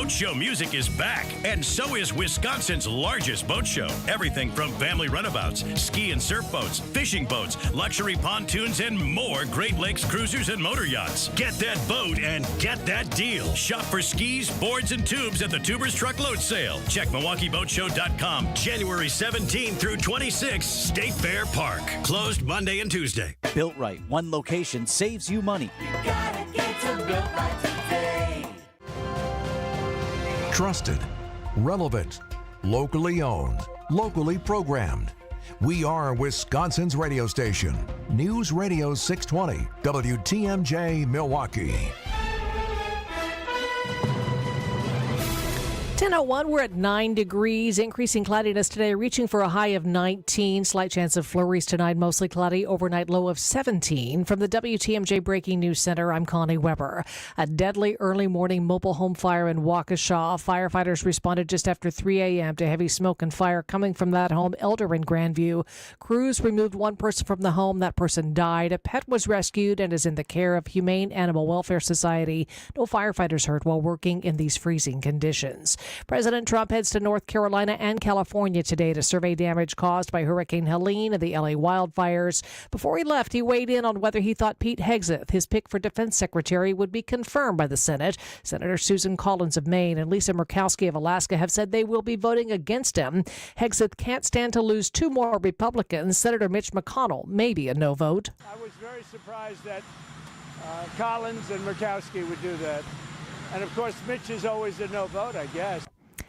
Boat Show music is back, and so is Wisconsin's largest boat show. Everything from family runabouts, ski and surf boats, fishing boats, luxury pontoons, and more Great Lakes cruisers and motor yachts. Get that boat and get that deal. Shop for skis, boards, and tubes at the Tubers Truckload Sale. Check MilwaukeeBoatShow.com. January 17 through 26, State Fair Park. Closed Monday and Tuesday. Built Right. One location saves you money. You gotta get to Built Right today. Trusted, relevant, locally owned, locally programmed. We are Wisconsin's radio station. News Radio 620, WTMJ Milwaukee. 10:01, we're at 9 degrees, increasing cloudiness today, reaching for a high of 19. Slight chance of flurries tonight, mostly cloudy, overnight low of 17. From the WTMJ Breaking News Center, I'm Connie Weber. A deadly early morning mobile home fire in Waukesha. Firefighters responded just after 3 a.m. to heavy smoke and fire coming from that home, Elder in Grandview. Crews removed one person from the home. That person died. A pet was rescued and is in the care of Humane Animal Welfare Society. No firefighters hurt while working in these freezing conditions. President Trump heads to North Carolina and California today to survey damage caused by Hurricane Helene and the LA wildfires. Before he left, he weighed in on whether he thought Pete Hegseth, his pick for defense secretary, would be confirmed by the Senate. Senator Susan Collins of Maine and Lisa Murkowski of Alaska have said they will be voting against him. Hegseth can't stand to lose two more Republicans. Senator Mitch McConnell may be a no vote. I was very surprised that Collins and Murkowski would do that. And, of course, Mitch is always a no vote, I guess.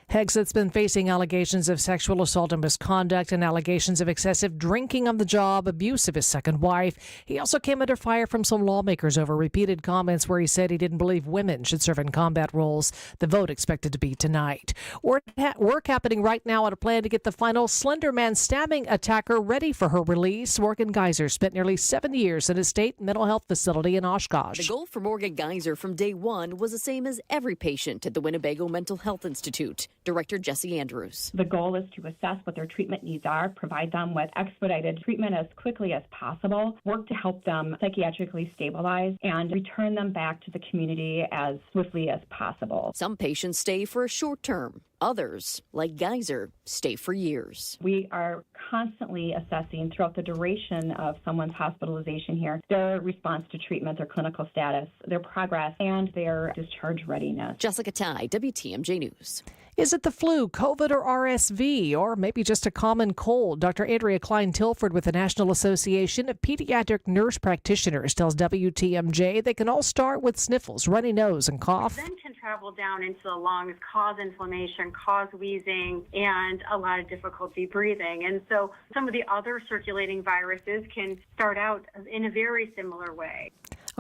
Hegseth's been facing allegations of sexual assault and misconduct and allegations of excessive drinking on the job, abuse of his second wife. He also came under fire from some lawmakers over repeated comments where he said he didn't believe women should serve in combat roles. The vote expected to be tonight. Work happening right now on a plan to get the final Slender Man stabbing attacker ready for her release. Morgan Geyser spent nearly 7 years in a state mental health facility in Oshkosh. The goal for Morgan Geyser from day one was the same as every patient at the Winnebago Mental Health Institute. Director Jesse Andrews. The goal is to assess what their treatment needs are, provide them with expedited treatment as quickly as possible, work to help them psychiatrically stabilize, and return them back to the community as swiftly as possible. Some patients stay for a short term. Others, like Geyser, stay for years. We are constantly assessing throughout the duration of someone's hospitalization here their response to treatment, their clinical status, their progress, and their discharge readiness. Jessica Ty, WTMJ News. Is it the flu, COVID, or RSV, or maybe just a common cold? Dr. Andrea Klein-Tilford with the National Association of Pediatric Nurse Practitioners tells WTMJ they can all start with sniffles, runny nose, and cough. Then can travel down into the lungs, cause inflammation, cause wheezing, and a lot of difficulty breathing. And so some of the other circulating viruses can start out in a very similar way.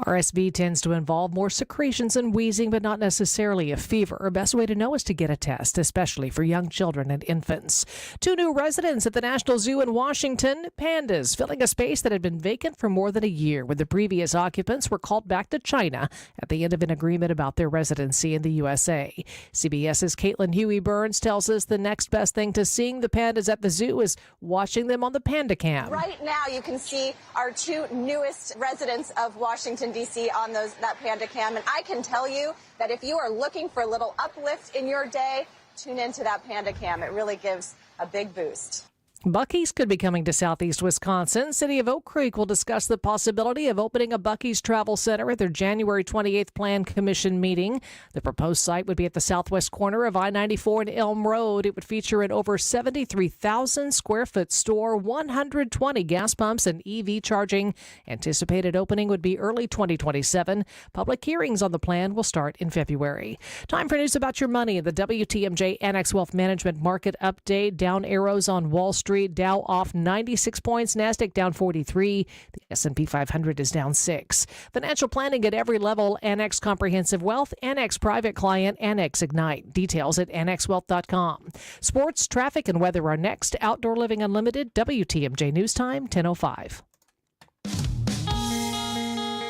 RSV tends to involve more secretions and wheezing, but not necessarily a fever. The best way to know is to get a test, especially for young children and infants. 2 new residents at the National Zoo in Washington, pandas, filling a space that had been vacant for more than a year, when the previous occupants were called back to China at the end of an agreement about their residency in the USA. CBS's Caitlin Huey-Burns tells us the next best thing to seeing the pandas at the zoo is watching them on the Panda Cam. Right now you can see our 2 newest residents of Washington, D.C. on that Panda Cam. And I can tell you that if you are looking for a little uplift in your day, tune into that Panda Cam. It really gives a big boost. Buc-ee's could be coming to southeast Wisconsin. City of Oak Creek will discuss the possibility of opening a Buc-ee's Travel Center at their January 28th Plan Commission meeting. The proposed site would be at the southwest corner of I-94 and Elm Road. It would feature an over 73,000 square foot store, 120 gas pumps, and EV charging. Anticipated opening would be early 2027. Public hearings on the plan will start in February. Time for news about your money. The WTMJ Annex Wealth Management Market Update. Down arrows on Wall Street. Dow off 96 points, NASDAQ down 43. The S&P 500 is down 6. Financial planning at every level. Annex Comprehensive Wealth, Annex Private Client, Annex Ignite. Details at annexwealth.com. Sports, traffic, and weather are next. Outdoor Living Unlimited, WTMJ News Time, 10:05.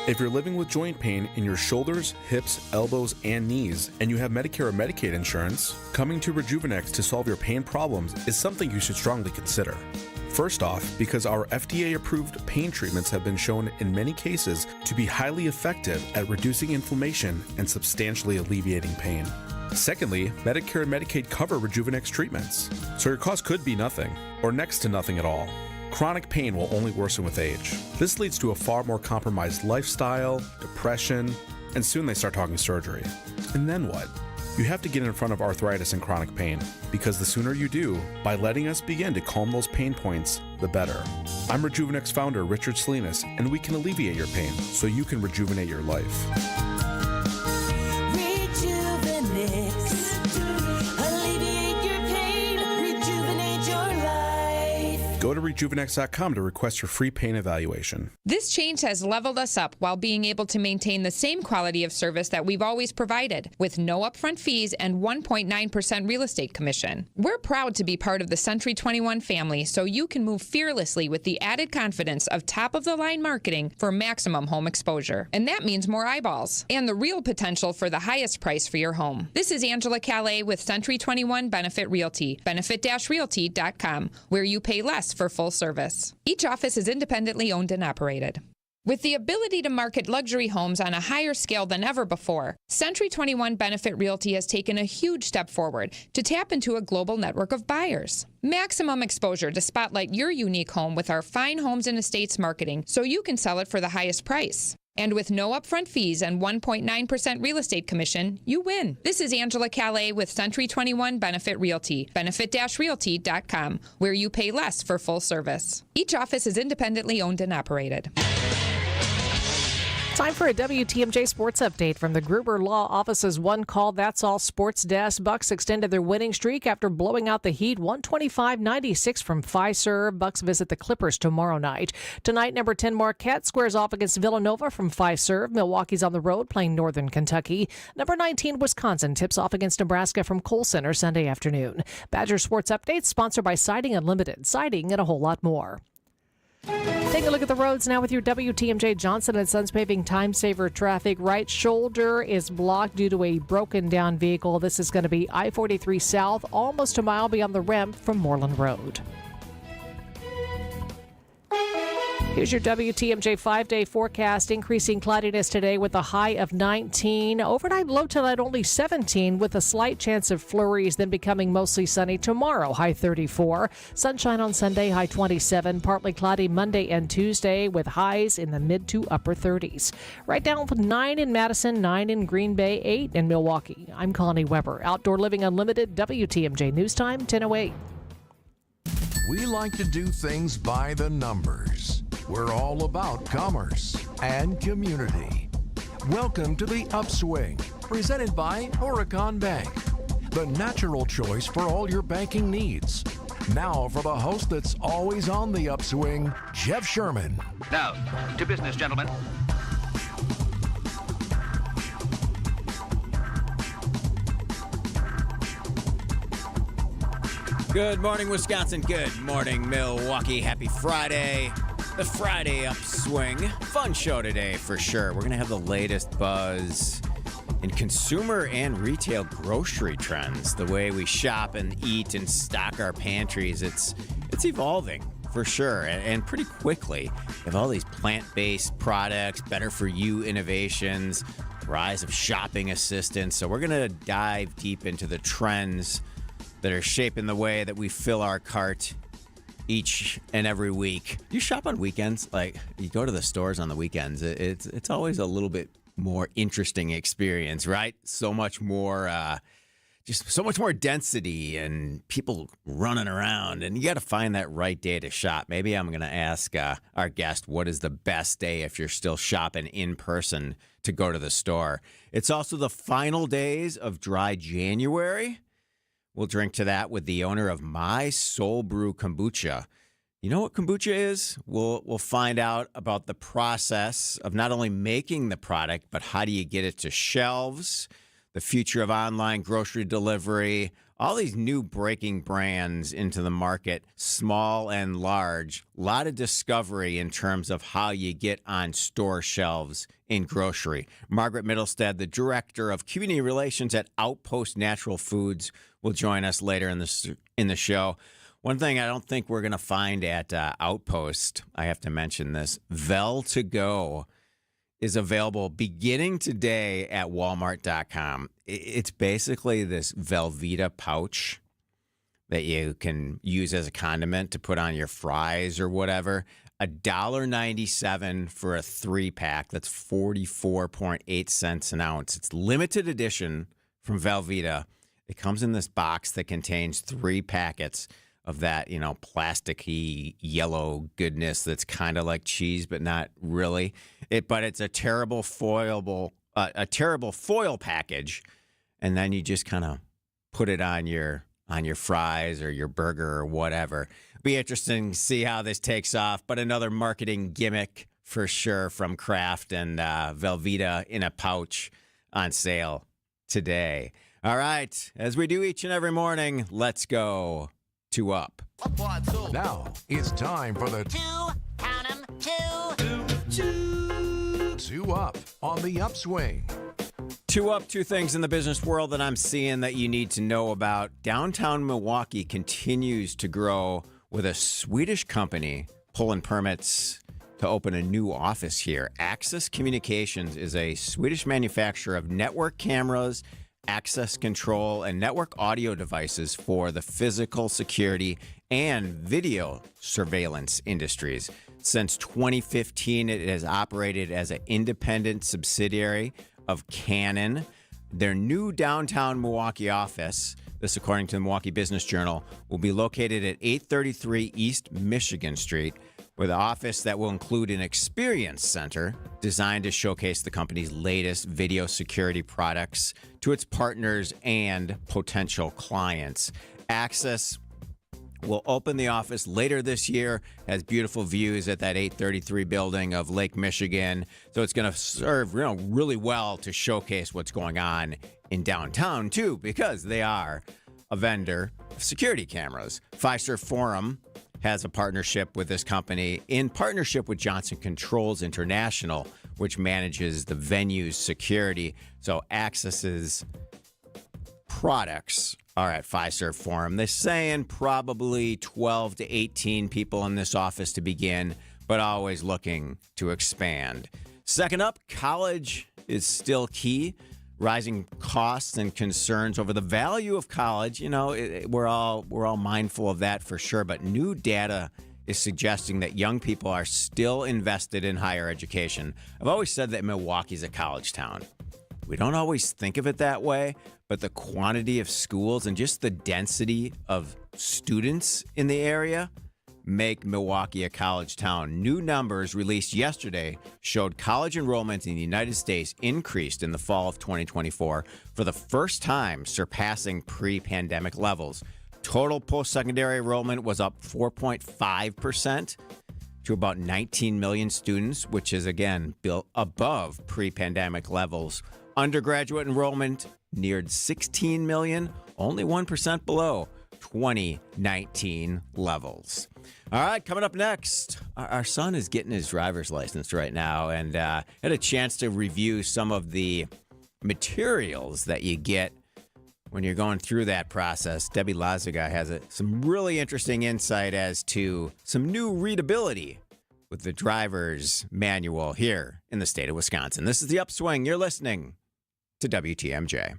If you're living with joint pain in your shoulders, hips, elbows, and knees, and you have Medicare or Medicaid insurance, coming to Rejuvenex to solve your pain problems is something you should strongly consider. First off, because our FDA-approved pain treatments have been shown in many cases to be highly effective at reducing inflammation and substantially alleviating pain. Secondly, Medicare and Medicaid cover Rejuvenex treatments, so your cost could be nothing, or next to nothing at all. Chronic pain will only worsen with age. This leads to a far more compromised lifestyle, depression, and soon they start talking surgery. And then what? You have to get in front of arthritis and chronic pain, because the sooner you do, by letting us begin to calm those pain points, the better. I'm Rejuvenex founder Richard Salinas, and we can alleviate your pain so you can rejuvenate your life. Alleviate your pain, rejuvenate your life. Go to rejuvenex.com to request your free pain evaluation. This change has leveled us up while being able to maintain the same quality of service that we've always provided, with no upfront fees and 1.9% real estate commission. We're proud to be part of the Century 21 family, so you can move fearlessly with the added confidence of top-of-the-line marketing for maximum home exposure. And that means more eyeballs and the real potential for the highest price for your home. This is Angela Calais with Century 21 Benefit Realty, benefit-realty.com, where you pay less for full service. Each office is independently owned and operated. With the ability to market luxury homes on a higher scale than ever before, Century 21 Benefit Realty has taken a huge step forward to tap into a global network of buyers. Maximum exposure to spotlight your unique home with our fine homes and estates marketing so you can sell it for the highest price. And with no upfront fees and 1.9% real estate commission, you win. This is Angela Calais with Century 21 Benefit Realty, benefit-realty.com, where you pay less for full service. Each office is independently owned and operated. Time for a WTMJ Sports Update from the Gruber Law Office's One Call That's All Sports Desk. Bucks extended their winning streak after blowing out the Heat 125-96 from Fiserv. Bucks visit the Clippers tomorrow night. Tonight, number 10 Marquette squares off against Villanova from Fiserv. Milwaukee's on the road playing Northern Kentucky. Number 19 Wisconsin tips off against Nebraska from Kohl Center Sunday afternoon. Badger Sports Update sponsored by Siding Unlimited. Siding and a whole lot more. Take a look at the roads now with your WTMJ Johnson & Sons Paving Time Saver traffic. Right shoulder is blocked due to a broken down vehicle. This is going to be I-43 South, almost a mile beyond the ramp from Moreland Road. Here's your WTMJ 5-day forecast. Increasing cloudiness today with a high of 19. Overnight low tonight only 17 with a slight chance of flurries, then becoming mostly sunny tomorrow, high 34. Sunshine on Sunday, high 27. Partly cloudy Monday and Tuesday with highs in the mid to upper 30s. Right down with 9 in Madison, 9 in Green Bay, 8 in Milwaukee. I'm Connie Weber. Outdoor Living Unlimited, WTMJ News Time, 10:08. We like to do things by the numbers. We're all about commerce and community. Welcome to the Upswing, presented by Horicon Bank, the natural choice for all your banking needs. Now for the host that's always on the upswing, Jeff Sherman. Now, to business, gentlemen. Good morning, Wisconsin. Good morning, Milwaukee. Happy Friday. The Friday Upswing. Fun show today for sure. We're going to have the latest buzz in consumer and retail grocery trends. The way we shop and eat and stock our pantries. It's evolving for sure, and pretty quickly. We have all these plant-based products, better-for-you innovations, rise of shopping assistance. So we're going to dive deep into the trends that are shaping the way that we fill our cart each and every week. Do you shop on weekends? Like, you go to the stores on the weekends. It's always a little bit more interesting experience, right? So much more, just so much more density and people running around. And you got to find that right day to shop. Maybe I'm going to ask our guest, what is the best day if you're still shopping in person to go to the store? It's also the final days of dry January. We'll drink to that with the owner of My Soul Brew Kombucha. You know what kombucha is? We'll find out about the process of not only making the product, but how do you get it to shelves, the future of online grocery delivery, all these new breaking brands into the market, small and large. A lot of discovery in terms of how you get on store shelves in grocery. Margaret Middlestead, the Director of Community Relations at Outpost Natural Foods, will join us later in the show. One thing I don't think we're going to find at Outpost, I have to mention this, Vel to Go is available beginning today at Walmart.com. It's basically this Velveeta pouch that you can use as a condiment to put on your fries or whatever. $1.97 for a 3-pack. That's 44.8 cents an ounce. It's limited edition from Velveeta. It comes in this box that contains 3 packets of that, plasticky yellow goodness that's kind of like cheese, but not really. But it's a terrible foil package, and then you just kind of put it on your fries or your burger or whatever. Be interesting to see how this takes off, but another marketing gimmick for sure from Kraft and Velveeta in a pouch on sale today. All right, as we do each and every morning, let's go to Up. Now it's time for the Two Up on the Upswing. 2 Up, 2 things in the business world that I'm seeing that you need to know about. Downtown Milwaukee continues to grow with a Swedish company pulling permits to open a new office here. Access Communications is a Swedish manufacturer of network cameras, access control, and network audio devices for the physical security and video surveillance industries. Since 2015, it has operated as an independent subsidiary of Canon. Their new downtown Milwaukee office, this according to the Milwaukee Business Journal, will be located at 833 East Michigan Street, with an office that will include an experience center designed to showcase the company's latest video security products to its partners and potential clients. Access will open the office later this year, has beautiful views at that 833 building of Lake Michigan. So it's going to serve really well to showcase what's going on in downtown, too, because they are a vendor of security cameras. Fiserv Forum has a partnership with this company in partnership with Johnson Controls International, which manages the venue's security. So Access's products are at Fiserv Forum. They're saying probably 12 to 18 people in this office to begin, but always looking to expand. Second up, college is still key. Rising costs and concerns over the value of college, we're all mindful of that for sure. But new data is suggesting that young people are still invested in higher education. I've always said that Milwaukee's a college town. We don't always think of it that way, but the quantity of schools and just the density of students in the area make Milwaukee a college town. New numbers released yesterday showed college enrollment in the United States increased in the fall of 2024 for the first time, surpassing pre-pandemic levels. Total post-secondary enrollment was up 4.5% to about 19 million students, which is, again, built above pre-pandemic levels. Undergraduate enrollment neared 16 million, only 1% below 2019 levels. All right, coming up next, our son is getting his driver's license right now, and had a chance to review some of the materials that you get when you're going through that process. Debbie Lazaga has some really interesting insight as to some new readability with the driver's manual here in the state of Wisconsin. This is The Upswing. You're listening to WTMJ.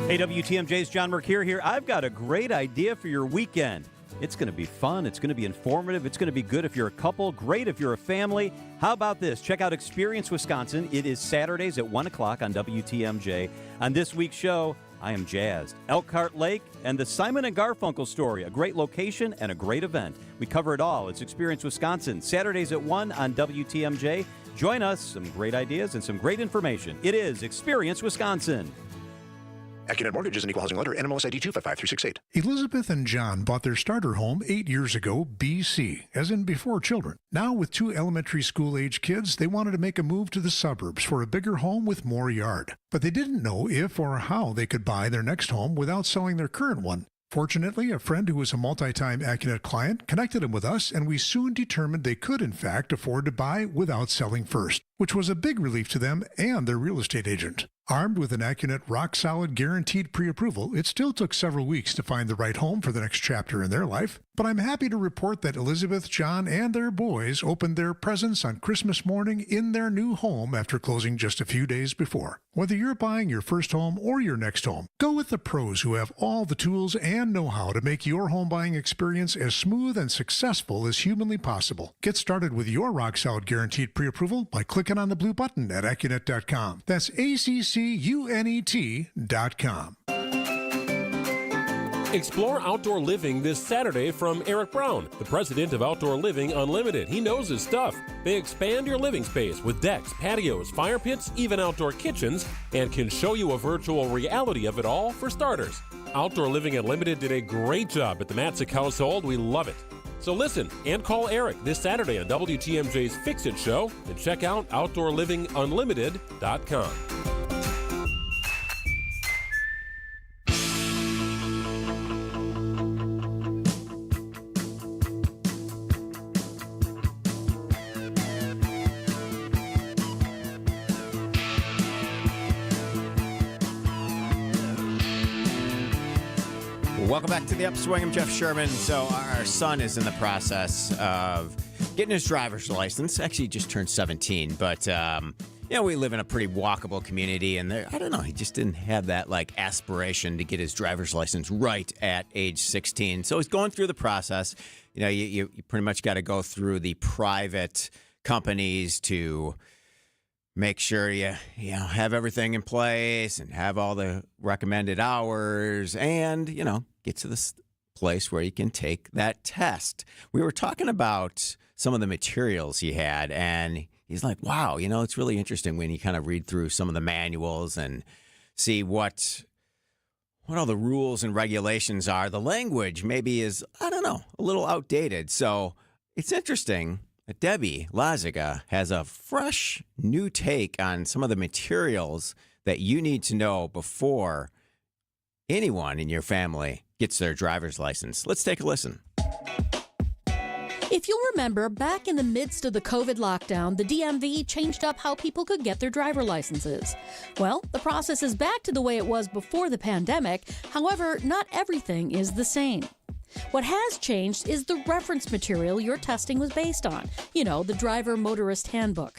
Hey, WTMJ's John Mercure here. I've got a great idea for your weekend. It's going to be fun. It's going to be informative. It's going to be good if you're a couple, great if you're a family. How about this? Check out Experience Wisconsin. It is Saturdays at 1 o'clock on WTMJ. On this week's show, I am jazzed. Elkhart Lake and the Simon and Garfunkel story. A great location and a great event. We cover it all. It's Experience Wisconsin. Saturdays at 1 on WTMJ. Join us. Some great ideas and some great information. It is Experience Wisconsin. AccuNet Mortgage is an equal housing lender. NMLS ID 255368. Elizabeth and John bought their starter home 8 years ago, BC, as in before children. Now, with 2 elementary school-age kids, they wanted to make a move to the suburbs for a bigger home with more yard. But they didn't know if or how they could buy their next home without selling their current one. Fortunately, a friend who was a multi-time AccuNet client connected them with us, and we soon determined they could, in fact, afford to buy without selling first. which was a big relief to them and their real estate agent. Armed with an Accunet rock-solid guaranteed pre-approval, it still took several weeks to find the right home for the next chapter in their life. But I'm happy to report that Elizabeth, John, and their boys opened their presents on Christmas morning in their new home after closing just a few days before. Whether you're buying your first home or your next home, go with the pros who have all the tools and know-how to make your home buying experience as smooth and successful as humanly possible. Get started with your rock-solid guaranteed pre-approval by clicking on the blue button at Accunet.com. That's ACCUNET.com. Explore outdoor living this Saturday from Eric Brown, the president of Outdoor Living Unlimited. He knows his stuff. They expand your living space with decks, patios, fire pits, even outdoor kitchens, and can show you a virtual reality of it all for starters. Outdoor Living Unlimited did a great job at the Matzik household. We love it. So listen and call Eric this Saturday on WTMJ's Fix It Show and check out OutdoorLivingUnlimited.com. Welcome back to the Upswing. I'm Jeff Sherman. So our son is in the process of getting his driver's license. Actually, he just turned 17, but we live in a pretty walkable community, and I don't know, he just didn't have that aspiration to get his driver's license right at age 16. So he's going through the process. You pretty much got to go through the private companies to make sure you have everything in place and have all the recommended hours and, get to this place where you can take that test. We were talking about some of the materials he had, and he's like, wow, it's really interesting when you kind of read through some of the manuals and see what all the rules and regulations are. The language maybe is, a little outdated. So it's interesting. Debbie Laziga has a fresh new take on some of the materials that you need to know before anyone in your family gets their driver's license. Let's take a listen. If you'll remember, back in the midst of the COVID lockdown, the DMV changed up how people could get their driver licenses. Well, the process is back to the way it was before the pandemic. However, not everything is the same. What has changed is the reference material your testing was based on. The Driver Motorist Handbook.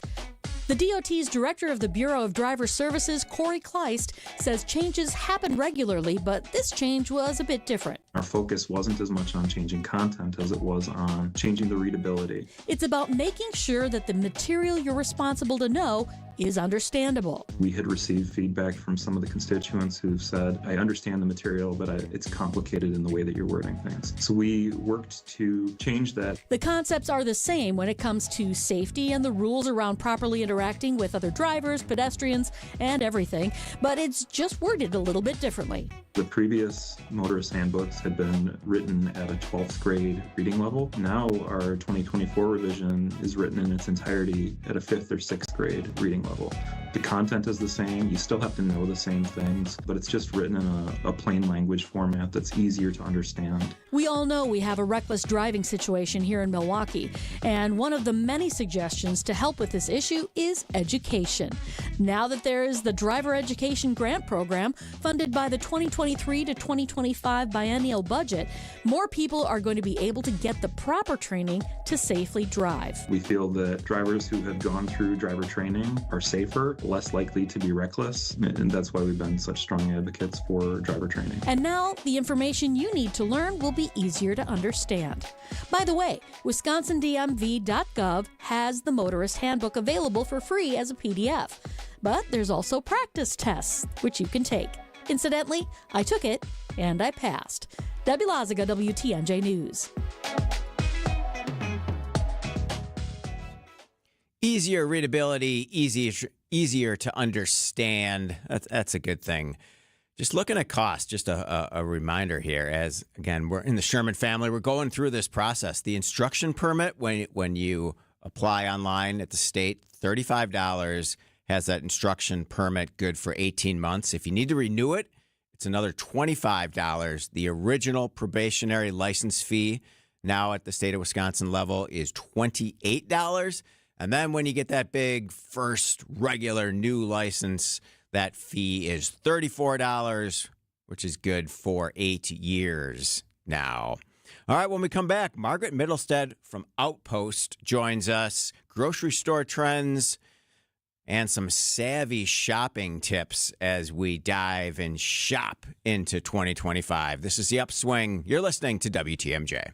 The DOT's Director of the Bureau of Driver Services, Corey Kleist, says changes happen regularly, but this change was a bit different. Our focus wasn't as much on changing content as it was on changing the readability. It's about making sure that the material you're responsible to know is understandable. We had received feedback from some of the constituents who've said, I understand the material, but it's complicated in the way that you're wording things. So we worked to change that. The concepts are the same when it comes to safety and the rules around properly interacting with other drivers, pedestrians, and everything, but it's just worded a little bit differently. The previous motorist handbooks had been written at a 12th grade reading level. Now our 2024 revision is written in its entirety at a 5th or 6th grade reading level. The content is the same, you still have to know the same things, but it's just written in a plain language format that's easier to understand. We all know we have a reckless driving situation here in Milwaukee, and one of the many suggestions to help with this issue is education. Now that there is the Driver Education Grant Program, funded by the 2023 to 2025 biennial budget, more people are going to be able to get the proper training to safely drive. We feel that drivers who have gone through driver training are safer, less likely to be reckless, and that's why we've been such strong advocates for driver training. And now the information you need to learn will be easier to understand. By the way, WisconsinDMV.gov has the Motorist Handbook available for free as a PDF. But there's also practice tests, which you can take. Incidentally, I took it, and I passed. Debbie Laziga, WTMJ News. Easier readability, easier to understand. That's a good thing. Just looking at cost, just a reminder here, as, again, we're in the Sherman family, we're going through this process. The instruction permit, when you apply online at the state, $35, has that instruction permit good for 18 months. If you need to renew it, it's another $25. The original probationary license fee now at the state of Wisconsin level is $28. And then when you get that big first regular new license, that fee is $34, which is good for 8 years now. All right, when we come back, Margaret Middlestead from Outpost joins us. Grocery store trends and some savvy shopping tips as we dive and shop into 2025. This is The Upswing. You're listening to WTMJ.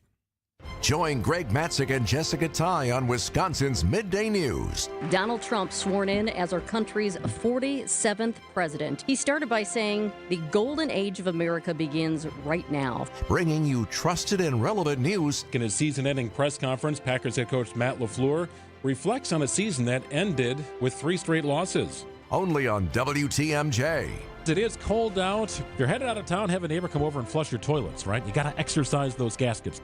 Join Greg Matzik and Jessica Ty on Wisconsin's Midday News. Donald Trump sworn in as our country's 47th president. He started by saying, the golden age of America begins right now. Bringing you trusted and relevant news. In his season-ending press conference, Packers head coach Matt LaFleur reflects on a season that ended with 3 straight losses. Only on WTMJ. It is cold out. You're headed out of town, have a neighbor come over and flush your toilets, right? You got to exercise those gaskets.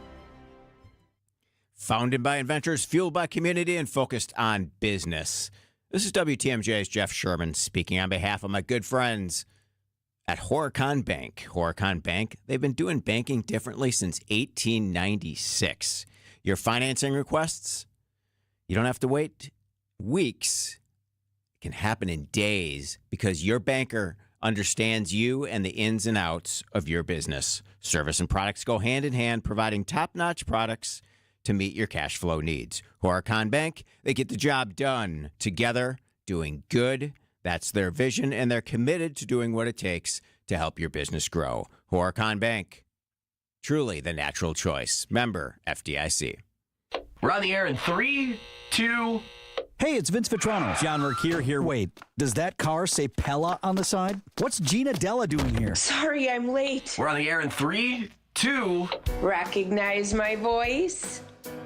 Founded by inventors, fueled by community, and focused on business. This is WTMJ's Jeff Sherman speaking on behalf of my good friends at Horicon Bank. Horicon Bank, they've been doing banking differently since 1896. Your financing requests, you don't have to wait weeks. It can happen in days because your banker understands you and the ins and outs of your business. Service and products go hand in hand, providing top-notch products to meet your cash flow needs. Horicon Bank, they get the job done together, doing good. That's their vision, and they're committed to doing what it takes to help your business grow. Horicon Bank, truly the natural choice. Member FDIC. We're on the air in 3, 2... Hey, it's Vince Vitrano. John Mercure here. Wait, does that car say Pella on the side? What's Gina Della doing here? Sorry, I'm late. We're on the air in 3, 2... Recognize my voice?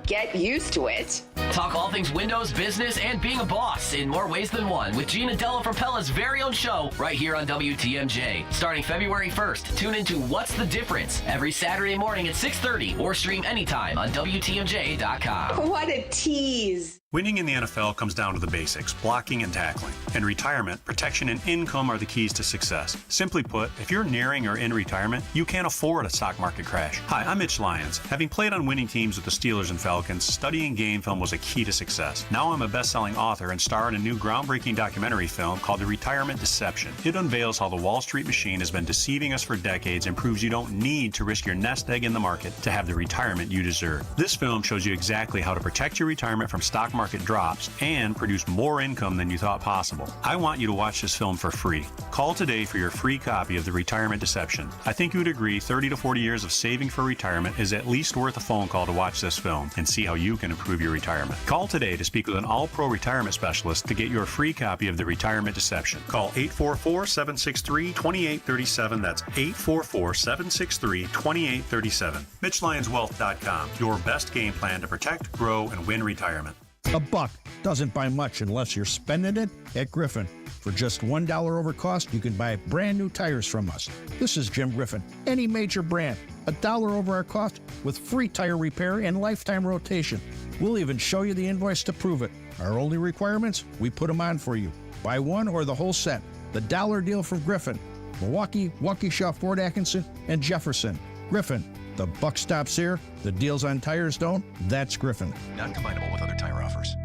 Get used to it. Talk all things Windows, business, and being a boss in more ways than one with Gina Della from Pella's very own show right here on WTMJ. Starting February 1st, tune into What's the Difference every Saturday morning at 6:30 or stream anytime on WTMJ.com. What a tease. Winning in the NFL comes down to the basics, blocking and tackling. In retirement, protection and income are the keys to success. Simply put, if you're nearing or in retirement, you can't afford a stock market crash. Hi, I'm Mitch Lyons. Having played on winning teams with the Steelers and Falcons, studying game film was a key to success. Now I'm a best-selling author and star in a new groundbreaking documentary film called The Retirement Deception. It unveils how the Wall Street machine has been deceiving us for decades and proves you don't need to risk your nest egg in the market to have the retirement you deserve. This film shows you exactly how to protect your retirement from stock market drops and produce more income than you thought possible. I want you to watch this film for free. Call today for your free copy of The Retirement Deception. I think you would agree 30 to 40 years of saving for retirement is at least worth a phone call to watch this film and see how you can improve your retirement. Call today to speak with an all-pro retirement specialist to get your free copy of The Retirement Deception. Call 844-763-2837. That's 844-763-2837. MitchLyonsWealth.com. Your best game plan to protect, grow, and win retirement. A buck doesn't buy much unless you're spending it at Griffin. For just $1 over cost, you can buy brand new tires from us. This is Jim Griffin. Any major brand, $1 over our cost with free tire repair and lifetime rotation. We'll even show you the invoice to prove it. Our only requirements, we put them on for you. Buy one or the whole set. The dollar deal from Griffin. Milwaukee, Waukesha, Fort Atkinson, and Jefferson. Griffin. The buck stops here. The deals on tires don't. That's Griffin. Not combinable with other tire offers.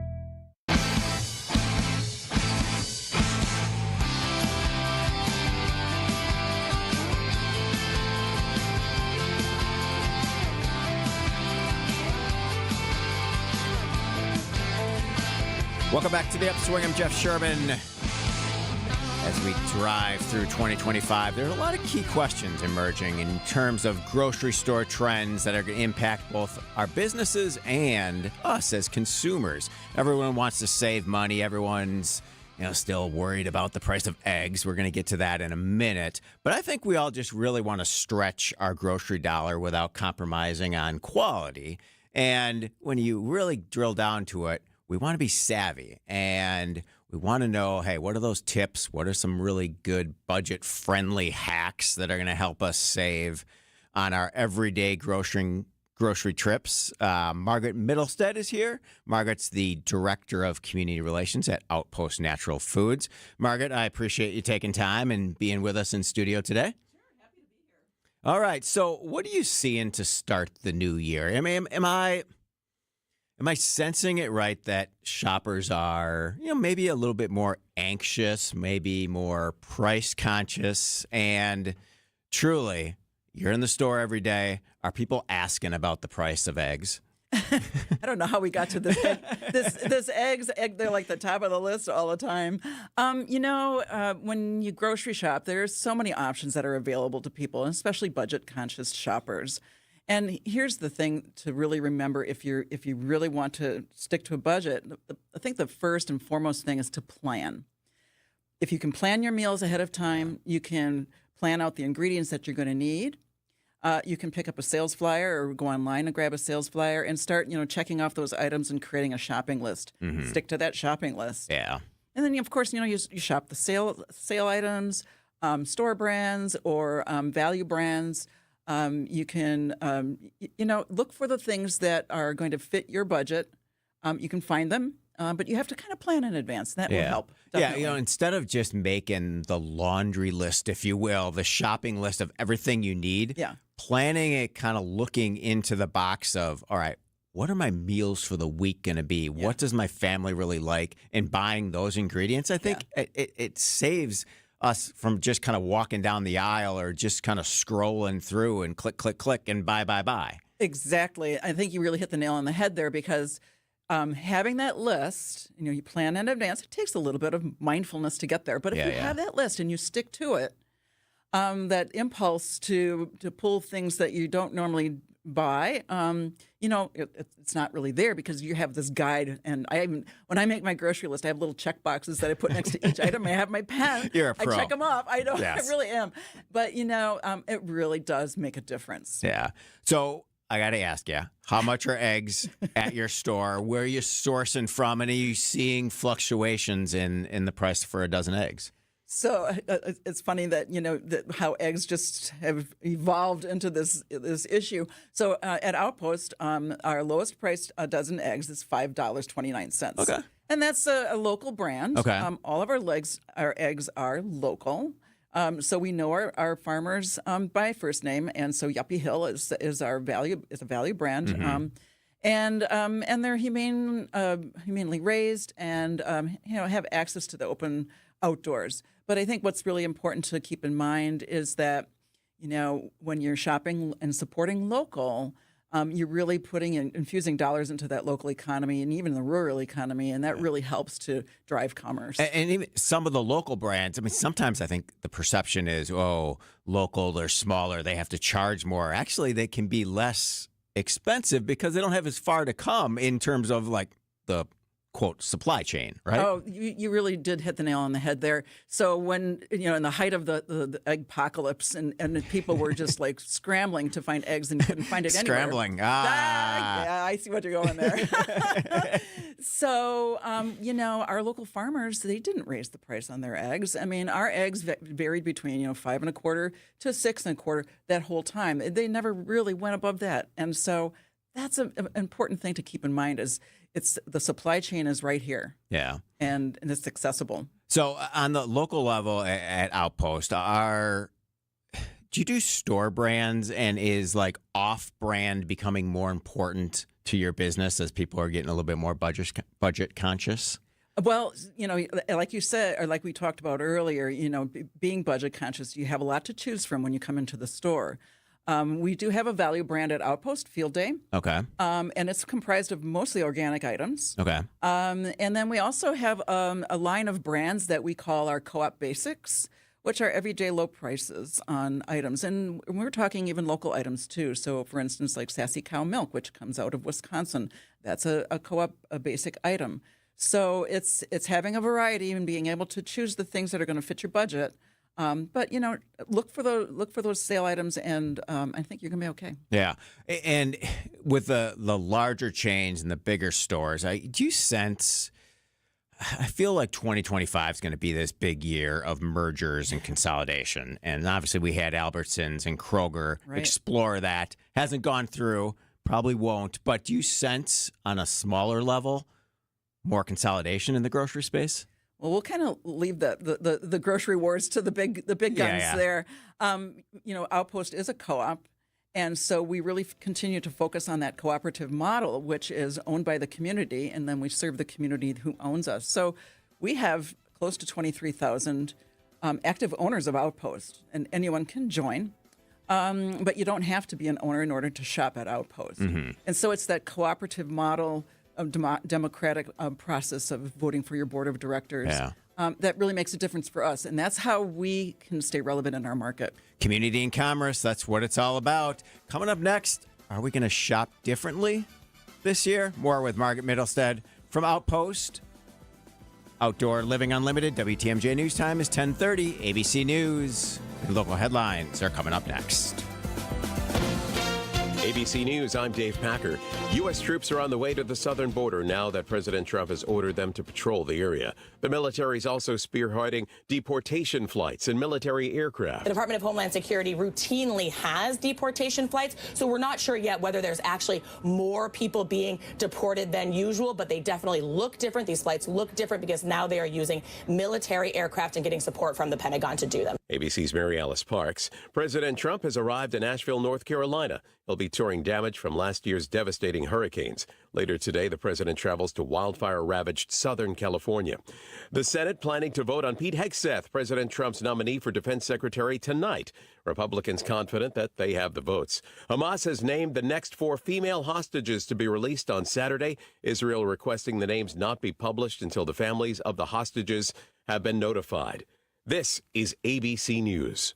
Welcome back to the Upswing. I'm Jeff Sherman. As we drive through 2025, there are a lot of key questions emerging in terms of grocery store trends that are going to impact both our businesses and us as consumers. Everyone wants to save money. Everyone's still worried about the price of eggs. We're going to get to that in a minute. But I think we all just really want to stretch our grocery dollar without compromising on quality. And when you really drill down to it, we want to be savvy, and we want to know, hey, what are those tips? What are some really good budget-friendly hacks that are going to help us save on our everyday grocery trips? Margaret Middlestead is here. Margaret's the Director of Community Relations at Outpost Natural Foods. Margaret, I appreciate you taking time and being with us in studio today. Sure, happy to be here. All right, so what are you seeing to start the new year? I mean, am I Am I sensing it right that shoppers are, maybe a little bit more anxious, maybe more price conscious, and truly, you're in the store every day. Are people asking about the price of eggs? I don't know how we got to this. This eggs, they're like the top of the list all the time. When you grocery shop, there's so many options that are available to people, especially budget-conscious shoppers. And here's the thing to really remember if you really want to stick to a budget. I think the first and foremost thing is to plan. If you can plan your meals ahead of time, you can plan out the ingredients that you're going to need. You can pick up a sales flyer or go online and grab a sales flyer and start, checking off those items and creating a shopping list. Mm-hmm. Stick to that shopping list. Yeah. And then, of course, you shop the sale items, store brands or value brands. You can, look for the things that are going to fit your budget. You can find them. But you have to kind of plan in advance. That will help. Definitely. Yeah, instead of just making the laundry list, if you will, the shopping list of everything you need, planning it, kind of looking into the box of, all right, what are my meals for the week going to be? Yeah. What does my family really like? And buying those ingredients, I think it saves us from just kind of walking down the aisle or just kind of scrolling through and click, click, click, and buy. Exactly. I think you really hit the nail on the head there because having that list, you plan in advance. It takes a little bit of mindfulness to get there. But if you have that list and you stick to it, that impulse to pull things that you don't normally buy, it's not really there because you have this guide. And when I make my grocery list, I have little check boxes that I put next to each item. I have my pen. You're a pro. I check them off. I don't. Yes. I really am. But it really does make a difference. Yeah. So I got to ask you, how much are eggs at your store? Where are you sourcing from? And are you seeing fluctuations in the price for a dozen eggs? So it's funny that, how eggs just have evolved into this issue. So at Outpost, our lowest priced dozen eggs is $5.29. Okay. And that's a local brand. Okay. All of our eggs are local. So we know our farmers by first name, and so Yuppie Hill is a value brand, Mm-hmm. and they're humanely raised, and have access to the open outdoors. But I think what's really important to keep in mind is that when you're shopping and supporting local, you're really infusing dollars into that local economy and even the rural economy, and that really helps to drive commerce. And even some of the local brands, sometimes I think the perception is, local, they're smaller, they have to charge more. Actually, they can be less expensive because they don't have as far to come in terms of like the quote supply chain, right? Oh, you really did hit the nail on the head there. So when in the height of the egg apocalypse, and people were just like scrambling to find eggs and you couldn't find it anywhere. Scrambling. Yeah, I see what you're going there. So our local farmers, they didn't raise the price on their eggs. Our eggs varied between $5.25 to $6.25 that whole time. They never really went above that, and so that's an important thing to keep in mind. It's the supply chain is right here. Yeah. And it's accessible. So on the local level at Outpost, do you do store brands, and is like off-brand becoming more important to your business as people are getting a little bit more budget conscious? Well, like you said, or like we talked about earlier, being budget conscious, you have a lot to choose from when you come into the store. We do have a value brand at Outpost, Field Day. Okay. And it's comprised of mostly organic items. Okay. And then we also have a line of brands that we call our Co-op Basics, which are everyday low prices on items. And we're talking even local items, too. So, for instance, like Sassy Cow Milk, which comes out of Wisconsin. That's a Co-op Basic item. So it's having a variety and being able to choose the things that are going to fit your budget. But look for those sale items, and I think you're gonna be okay. Yeah, and with the larger chains and the bigger stores, do you sense? I feel like 2025 is going to be this big year of mergers and consolidation, and obviously we had Albertsons and Kroger explore that. Hasn't gone through, probably won't. But do you sense on a smaller level more consolidation in the grocery space? Well, we'll kind of leave the grocery wars to the big guns there. Outpost is a co-op, And so we really continue to focus on that cooperative model, which is owned by the community, and then we serve the community who owns us. So we have close to 23,000 active owners of Outpost, and anyone can join. But you don't have to be an owner in order to shop at Outpost. And so it's that cooperative model of democratic process of voting for your board of directors that really makes a difference for us. And that's how we can stay relevant in our market. Community and commerce, that's what it's all about. Coming up next, are we going to shop differently this year? More with Margaret Middlestead from Outpost. Outdoor Living Unlimited, WTMJ News Time is 10:30. ABC News. Local headlines are coming up next. ABC News, I'm Dave Packer. U.S. troops are on the way to the southern border now that President Trump has ordered them to patrol the area. The military is also spearheading deportation flights in military aircraft. The Department of Homeland Security routinely has deportation flights, so we're not sure yet whether there's actually more people being deported than usual, but they definitely look different. These flights look different because now they are using military aircraft and getting support from the Pentagon to do them. ABC's Mary Alice Parks. President Trump has arrived in Asheville, North Carolina. He'll be touring damage from last year's devastating hurricanes. Later today, the president travels to wildfire-ravaged Southern California. The Senate planning to vote on Pete Hegseth, President Trump's nominee for defense secretary, tonight. Republicans confident that they have the votes. Hamas has named the next 4 female hostages to be released on Saturday. Israel requesting the names not be published until the families of the hostages have been notified. This is ABC News.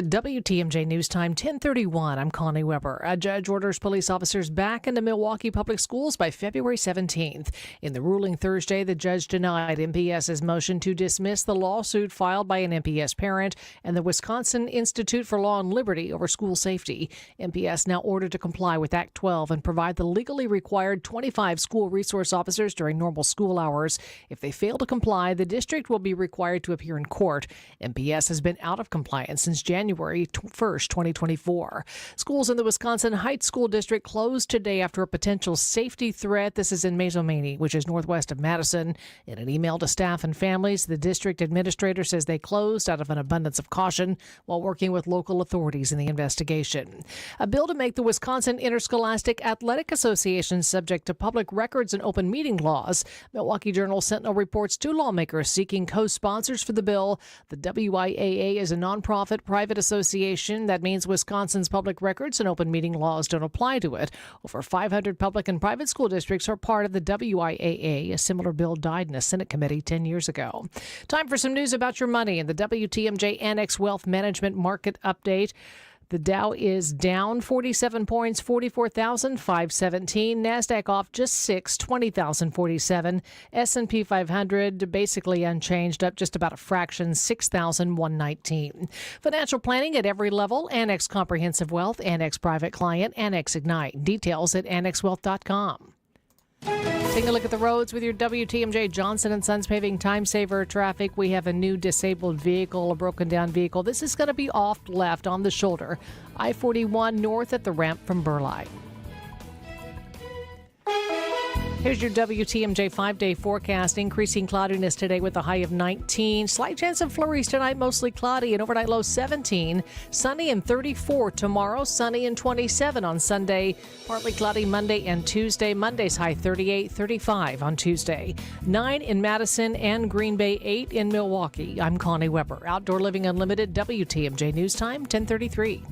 WTMJ News Time, 10:31. I'm Connie Weber. A judge orders police officers back into Milwaukee public schools by February 17th. In the ruling Thursday, the judge denied MPS's motion to dismiss the lawsuit filed by an MPS parent and the Wisconsin Institute for Law and Liberty over school safety. MPS now ordered to comply with Act 12 and provide the legally required 25 school resource officers during normal school hours. If they fail to comply, the district will be required to appear in court. MPS has been out of compliance since January 1st, 2024. Schools in the Wisconsin Heights School District closed today after a potential safety threat. This is in Mazomanie, which is northwest of Madison. In an email to staff and families, the district administrator says they closed out of an abundance of caution while working with local authorities in the investigation. A bill to make the Wisconsin Interscholastic Athletic Association subject to public records and open meeting laws. Milwaukee Journal Sentinel reports 2 lawmakers seeking co-sponsors for the bill. The WIAA is a nonprofit private association. That means Wisconsin's public records and open meeting laws don't apply to it. Over 500 public and private school districts are part of the WIAA. A similar bill died in a Senate committee 10 years ago. Time for some news about your money in the WTMJ Annex Wealth Management Market Update. The Dow is down 47 points, 44,517. NASDAQ off just 6, 20,047. S&P 500 basically unchanged, up just about a fraction, 6,119. Financial planning at every level. Annex Comprehensive Wealth, Annex Private Client, Annex Ignite. Details at annexwealth.com. Take a look at the roads with your WTMJ Johnson & Sons Paving Time Saver traffic. We have a new disabled vehicle, a broken down vehicle. This is going to be off left on the shoulder. I-41 north at the ramp from Burleigh. Here's your WTMJ 5-day forecast. Increasing cloudiness today with a high of 19. Slight chance of flurries tonight, mostly cloudy. An overnight low 17. Sunny and 34 tomorrow. Sunny and 27 on Sunday. Partly cloudy Monday and Tuesday. Monday's high 38, 35 on Tuesday. 9 in Madison and Green Bay, 8 in Milwaukee. I'm Connie Weber. Outdoor Living Unlimited, WTMJ News Time, 1033.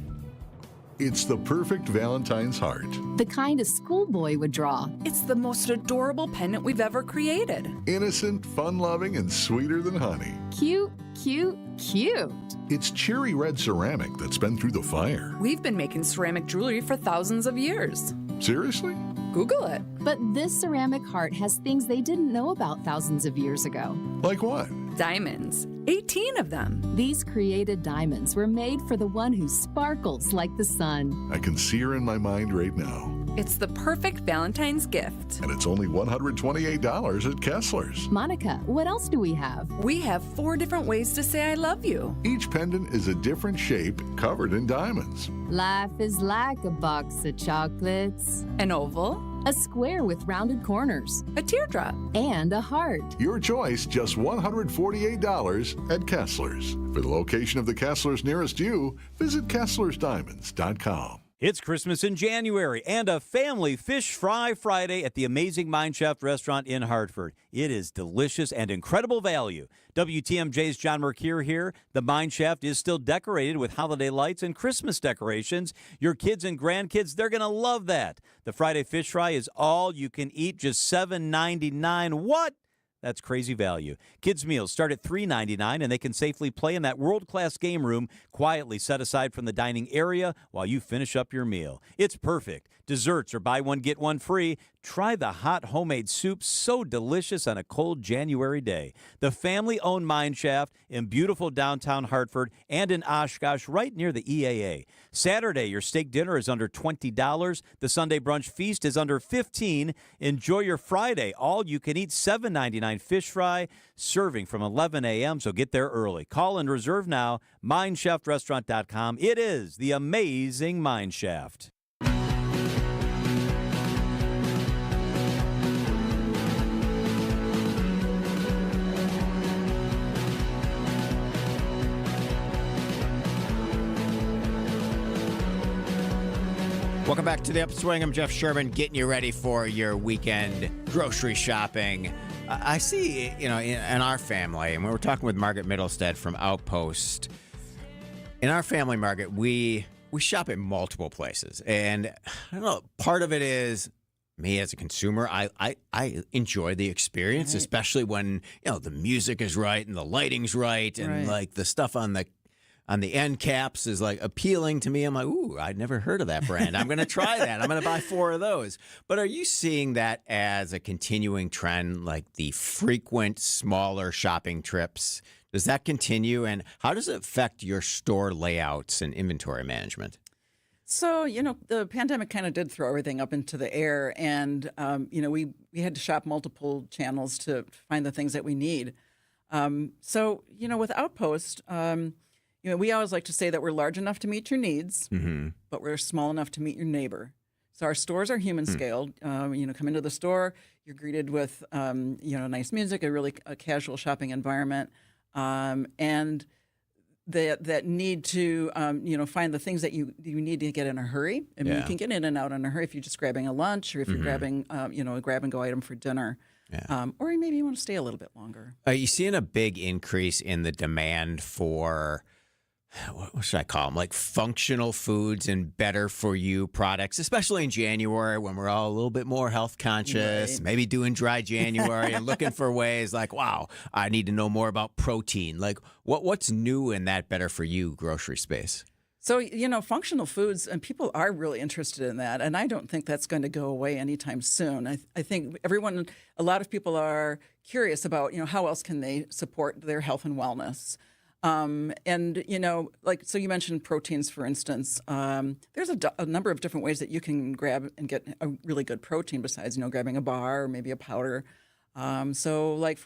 It's the perfect Valentine's heart. The kind a schoolboy would draw. It's the most adorable pendant we've ever created. Innocent, fun-loving, and sweeter than honey. Cute, cute, cute. It's cherry red ceramic that's been through the fire. We've been making ceramic jewelry for thousands of years. Seriously? Google it. But this ceramic heart has things they didn't know about thousands of years ago. Like what? Diamonds. 18 of them. These created diamonds were made for the one who sparkles like the sun. I can see her in my mind right now. It's the perfect Valentine's gift. And it's only $128 at Kessler's. Monica, what else do we have? We have 4 different ways to say I love you. Each pendant is a different shape covered in diamonds. Life is like a box of chocolates. An oval. a square with rounded corners, a teardrop, and a heart. Your choice, just $148 at Kessler's. For the location of the Kessler's nearest you, visit KesslersDiamonds.com. It's Christmas in January and a family fish fry Friday at the amazing Mine Shaft restaurant in Hartford. It is delicious and incredible value. WTMJ's John Mercure here. The Mine Shaft is still decorated with holiday lights and Christmas decorations. Your kids and grandkids, they're going to love that. The Friday fish fry is all you can eat, just $7.99. What? That's crazy value. Kids' meals start at $3.99, and they can safely play in that world-class game room quietly set aside from the dining area while you finish up your meal. It's perfect. Desserts are buy one, get one free. Try the hot homemade soup, so delicious on a cold January day. The family-owned Mine Shaft in beautiful downtown Hartford and in Oshkosh right near the EAA. Saturday, your steak dinner is under $20. The Sunday brunch feast is under $15. Enjoy your Friday all-you-can-eat $7.99 fish fry, serving from 11 a.m., so get there early. Call and reserve now, MineshaftRestaurant.com. It is the amazing Mine Shaft. Welcome back to the Upswing. I'm Jeff Sherman, getting you ready for your weekend grocery shopping. I see, in our family, and we were talking with Margaret Middlestead from Outpost. In our family, Margaret, we shop at multiple places, and I don't know. Part of it is me as a consumer. I enjoy the experience, especially when the music is right and the lighting's right, and like the stuff on the end caps is like appealing to me. I'm like, ooh, I'd never heard of that brand. I'm going to try that. I'm going to buy 4 of those. But are you seeing that as a continuing trend, like the frequent smaller shopping trips? Does that continue? And how does it affect your store layouts and inventory management? So, the pandemic kind of did throw everything up into the air. And, we had to shop multiple channels to find the things that we need. With Outpost, we always like to say that we're large enough to meet your needs, but we're small enough to meet your neighbor. So our stores are human scaled. Come into the store, you're greeted with, nice music, a casual shopping environment, and that need to, find the things that you need to get in a hurry. I mean, you can get in and out in a hurry if you're just grabbing a lunch or if you're grabbing, a grab-and-go item for dinner. Yeah. Or maybe you want to stay a little bit longer. Are you seeing a big increase in the demand for, what should I call them, like functional foods and better for you products, especially in January when we're all a little bit more health conscious, maybe doing dry January and looking for ways like, wow, I need to know more about protein. Like what's new in that better for you grocery space? So, functional foods, and people are really interested in that. And I don't think that's going to go away anytime soon. I think a lot of people are curious about, how else can they support their health and wellness. So you mentioned proteins, for instance. There's a number of different ways that you can grab and get a really good protein besides, grabbing a bar or maybe a powder. For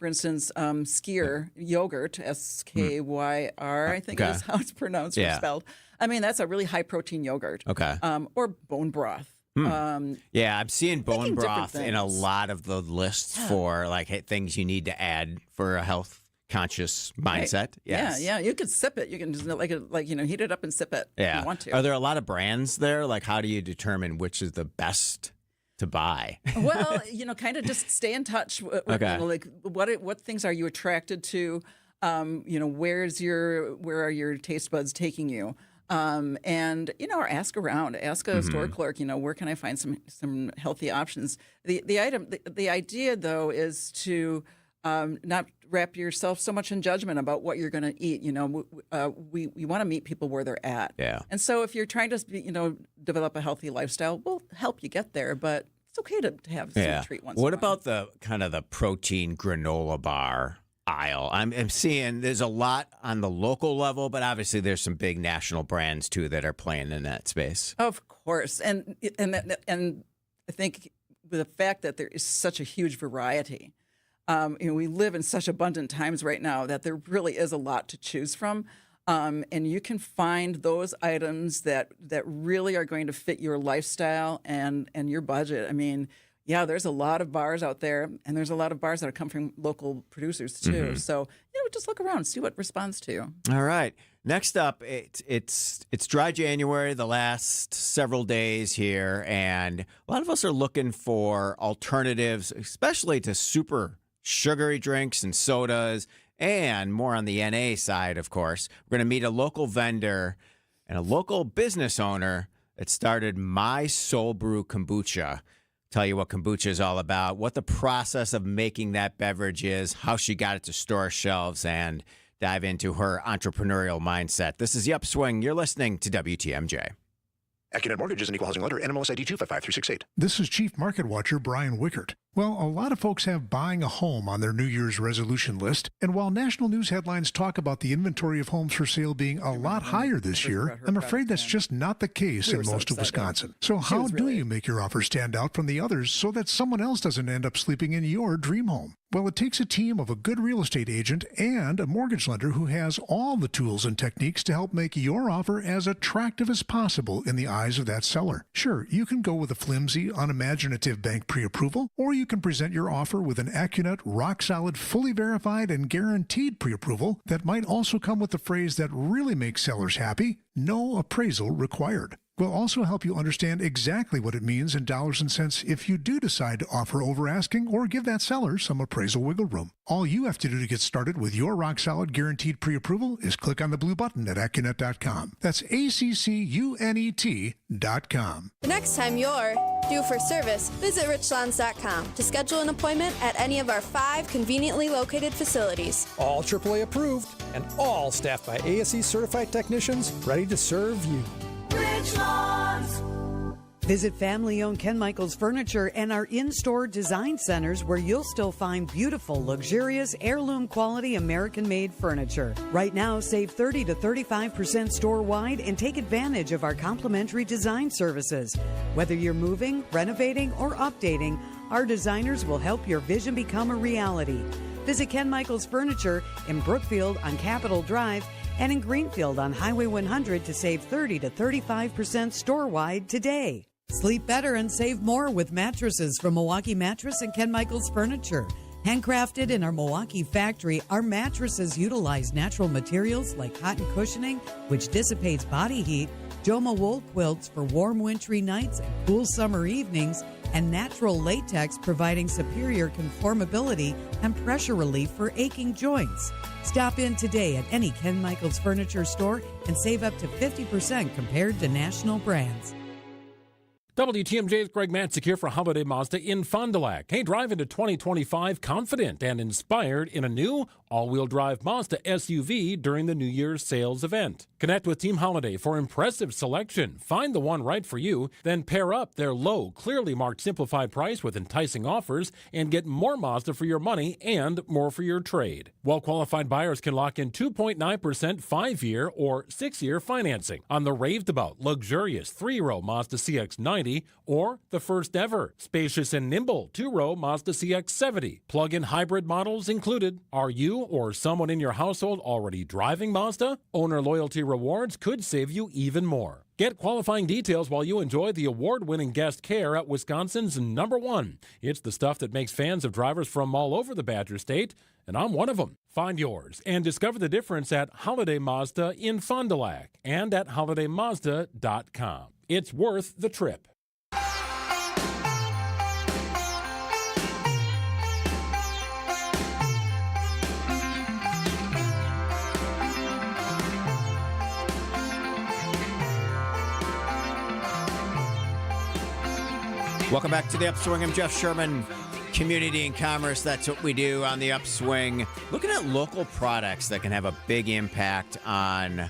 instance, Skyr yogurt, SKYR, I think is how it's pronounced or spelled. I mean, that's a really high protein yogurt. Okay. Or bone broth. I'm seeing bone broth in a lot of the lists for things you need to add for a health conscious mindset. Right. Yes. Yeah. You could sip it. You can just heat it up and sip it if you want to. Are there a lot of brands there? Like, how do you determine which is the best to buy? Well, kind of just stay in touch. What things are you attracted to? Where are your taste buds taking you? Or ask around. Ask a store clerk. Where can I find some healthy options? The idea though is to not wrap yourself so much in judgment about what you're going to eat. We want to meet people where they're at. Yeah. And so if you're trying to develop a healthy lifestyle, we'll help you get there. But it's okay to have some treat once. What about the kind of the protein granola bar aisle? I'm seeing there's a lot on the local level, but obviously there's some big national brands too that are playing in that space. Of course, and I think with the fact that there is such a huge variety. We live in such abundant times right now that there really is a lot to choose from. And you can find those items that really are going to fit your lifestyle and your budget. I mean, yeah, there's a lot of bars out there, and there's a lot of bars that come from local producers too. Mhm. So, just look around, see what responds to you. All right. Next up, it's dry January, the last several days here, and a lot of us are looking for alternatives, especially to super sugary drinks and sodas, and more on the NA side, of course. We're going to meet a local vendor and a local business owner that started My Soul Brew Kombucha. Tell you what kombucha is all about, what the process of making that beverage is, how she got it to store shelves, and dive into her entrepreneurial mindset. This is The Upswing. You're listening to WTMJ. AccuNet Mortgage is an equal housing lender. NMLS ID 255368. This is Chief Market Watcher Brian Wickert. Well, a lot of folks have buying a home on their New Year's resolution list, and while national news headlines talk about the inventory of homes for sale being a lot higher this year, I'm afraid that's just not the case in most of Wisconsin. So how do you make your offer stand out from the others so that someone else doesn't end up sleeping in your dream home? Well, it takes a team of a good real estate agent and a mortgage lender who has all the tools and techniques to help make your offer as attractive as possible in the eyes of that seller. Sure, you can go with a flimsy, unimaginative bank pre-approval, or you can present your offer with an AccuNet, rock-solid, fully verified, and guaranteed pre-approval that might also come with the phrase that really makes sellers happy: no appraisal required. We'll also help you understand exactly what it means in dollars and cents if you do decide to offer over asking or give that seller some appraisal wiggle room. All you have to do to get started with your rock-solid guaranteed pre-approval is click on the blue button at AccuNet.com. That's ACCUNET.com. The next time you're due for service, visit richlands.com to schedule an appointment at any of our 5 conveniently located facilities. All AAA approved and all staffed by ASE certified technicians ready to serve you. Visit family-owned Ken Michaels Furniture and our in-store design centers where you'll still find beautiful, luxurious, heirloom-quality American-made furniture. Right now, save 30 to 35% store-wide and take advantage of our complimentary design services. Whether you're moving, renovating, or updating, our designers will help your vision become a reality. Visit Ken Michaels Furniture in Brookfield on Capitol Drive and in Greenfield on Highway 100 to save 30 to 35% store-wide today. Sleep better and save more with mattresses from Milwaukee Mattress and Ken Michaels Furniture. Handcrafted in our Milwaukee factory, our mattresses utilize natural materials like cotton cushioning, which dissipates body heat, Joma wool quilts for warm wintry nights and cool summer evenings, and natural latex providing superior conformability and pressure relief for aching joints. Stop in today at any Ken Michaels Furniture store and save up to 50% compared to national brands. WTMJ's Greg Matzik here for Holiday Mazda in Fond du Lac. Hey, drive into 2025 confident and inspired in a new all-wheel drive Mazda SUV during the New Year's sales event. Connect with Team Holiday for impressive selection. Find the one right for you, then pair up their low, clearly marked simplified price with enticing offers and get more Mazda for your money and more for your trade. Well-qualified buyers can lock in 2.9% 5-year or 6-year financing on the raved-about luxurious 3-row Mazda CX-90 or the first ever spacious and nimble 2-row Mazda CX-70. Plug-in hybrid models included. Are you or someone in your household already driving Mazda? Owner loyalty rewards could save you even more. Get qualifying details while you enjoy the award-winning guest care at Wisconsin's #1. It's the stuff that makes fans of drivers from all over the Badger State, and I'm one of them. Find yours and discover the difference at Holiday Mazda in Fond du Lac and at holidaymazda.com. It's worth the trip. Welcome back to The Upswing. I'm Jeff Sherman. Community and commerce, that's what we do on The Upswing. Looking at local products that can have a big impact on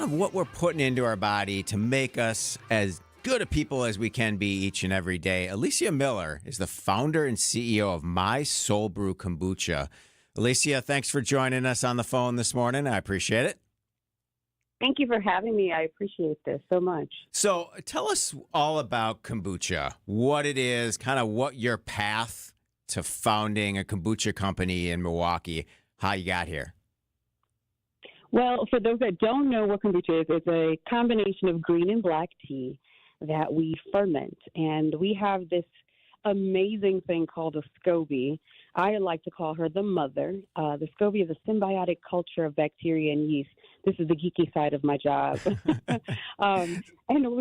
what we're putting into our body to make us as good a people as we can be each and every day. Alicia Miller is the founder and CEO of My Soul Brew Kombucha. Alicia, thanks for joining us on the phone this morning. I appreciate it. Thank you for having me. I appreciate this so much. So tell us all about kombucha, what it is, kind of what your path to founding a kombucha company in Milwaukee, how you got here. Well, for those that don't know what kombucha is, it's a combination of green and black tea that we ferment. And we have this amazing thing called a SCOBY. I like to call her the mother. The SCOBY is a symbiotic culture of bacteria and yeast. This is the geeky side of my job. And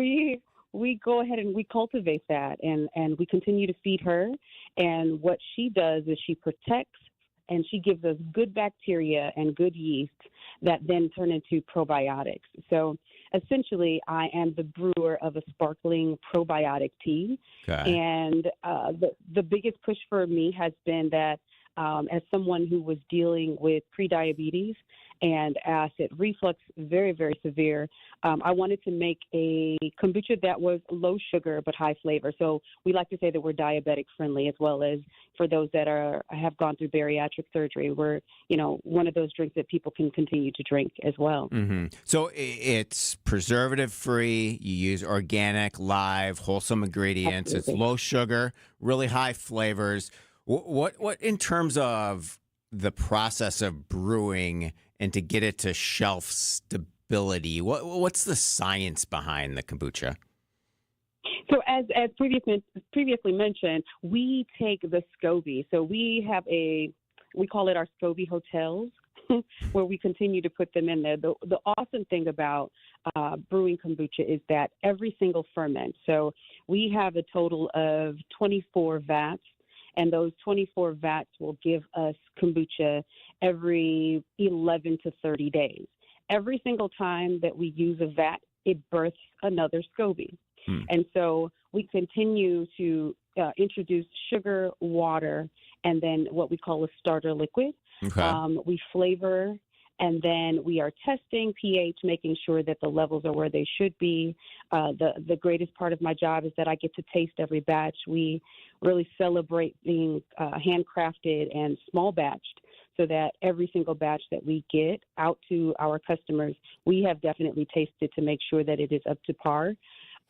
we go ahead and we cultivate that, and we continue to feed her. And what she does is she protects and she gives us good bacteria and good yeast that then turn into probiotics. So essentially, I am the brewer of a sparkling probiotic tea. Okay. And the biggest push for me has been that as someone who was dealing with prediabetes and acid reflux, very, very severe, I wanted to make a kombucha that was low sugar but high flavor. So we like to say that we're diabetic friendly, as well as for those that have gone through bariatric surgery. We're, one of those drinks that people can continue to drink as well. Mm-hmm. So it's preservative free. You use organic, live, wholesome ingredients. Absolutely. It's low sugar, really high flavors. What in terms of the process of brewing and to get it to shelf stability, what's the science behind the kombucha? So as previously mentioned, we take the SCOBY. So we call it our SCOBY hotels, where we continue to put them in there. The awesome thing about brewing kombucha is that every single ferment, so we have a total of 24 vats, and those 24 vats will give us kombucha every 11 to 30 days. Every single time that we use a vat, it births another SCOBY. And so we continue to introduce sugar, water, and then what we call a starter liquid. Okay. We flavor, and then we are testing pH, making sure that the levels are where they should be. The greatest part of my job is that I get to taste every batch. We really celebrate being handcrafted and small batched, so that every single batch that we get out to our customers, we have definitely tasted to make sure that it is up to par.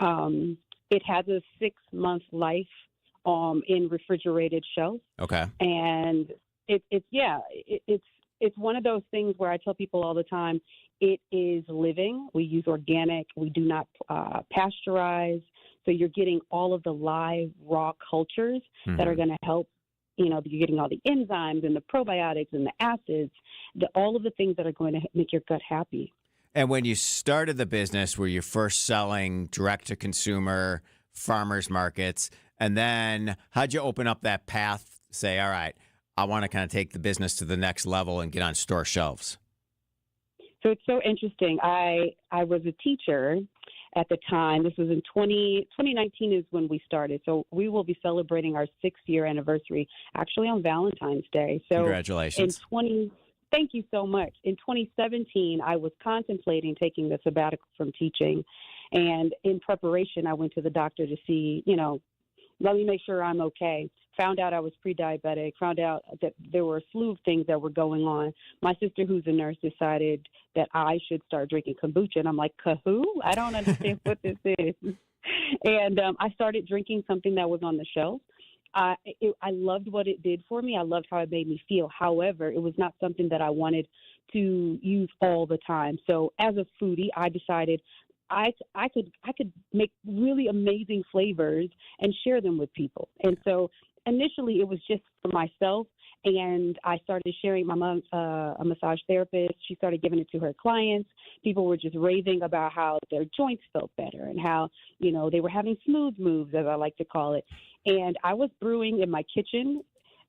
It has a 6-month life in refrigerated shelves. Okay. And it's one of those things where I tell people all the time, it is living. We use organic. We do not pasteurize. So you're getting all of the live, raw cultures that are going to help. You're getting all the enzymes and the probiotics and the acids, all of the things that are going to make your gut happy. And when you started the business, were you first selling direct to consumer, farmers markets? And then how'd you open up that path, say, all right, I want to kind of take the business to the next level and get on store shelves? So it's so interesting. I was a teacher at the time. This was in 2019 is when we started. So we will be celebrating our 6-year anniversary actually on Valentine's Day. So congratulations. Thank you so much. In 2017, I was contemplating taking the sabbatical from teaching. And in preparation, I went to the doctor to see, let me make sure I'm okay. Found out I was pre-diabetic, found out that there were a slew of things that were going on. My sister, who's a nurse, decided that I should start drinking kombucha. And I'm like, kahoo? I don't understand what this is. And I started drinking something that was on the shelf. I loved what it did for me. I loved how it made me feel. However, it was not something that I wanted to use all the time. So as a foodie, I decided I could make really amazing flavors and share them with people. And so initially it was just for myself, and I started sharing. My mom's a massage therapist. She started giving it to her clients. People were just raving about how their joints felt better and how, they were having smooth moves, as I like to call it. And I was brewing in my kitchen.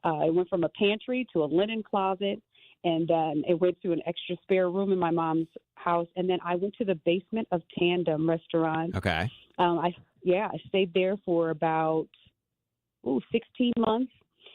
It went from a pantry to a linen closet, and it went to an extra spare room in my mom's house. And then I went to the basement of Tandem Restaurant. Okay. I stayed there for about 16 months.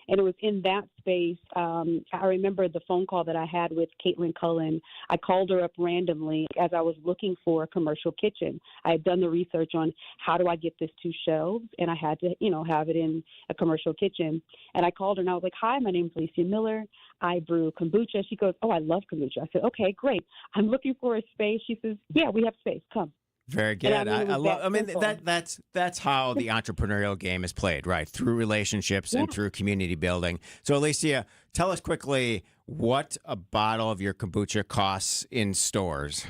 And it was in that space. I remember the phone call that I had with Caitlin Cullen. I called her up randomly as I was looking for a commercial kitchen. I had done the research on how do I get this to shelves, and I had to, have it in a commercial kitchen. And I called her, and I was like, hi, my name's Alicia Miller. I brew kombucha. She goes, oh, I love kombucha. I said, okay, great. I'm looking for a space. She says, yeah, we have space. Come. Very good. That's how the entrepreneurial game is played, right? Through relationships and through community building. So, Alicia, tell us quickly, what a bottle of your kombucha costs in stores.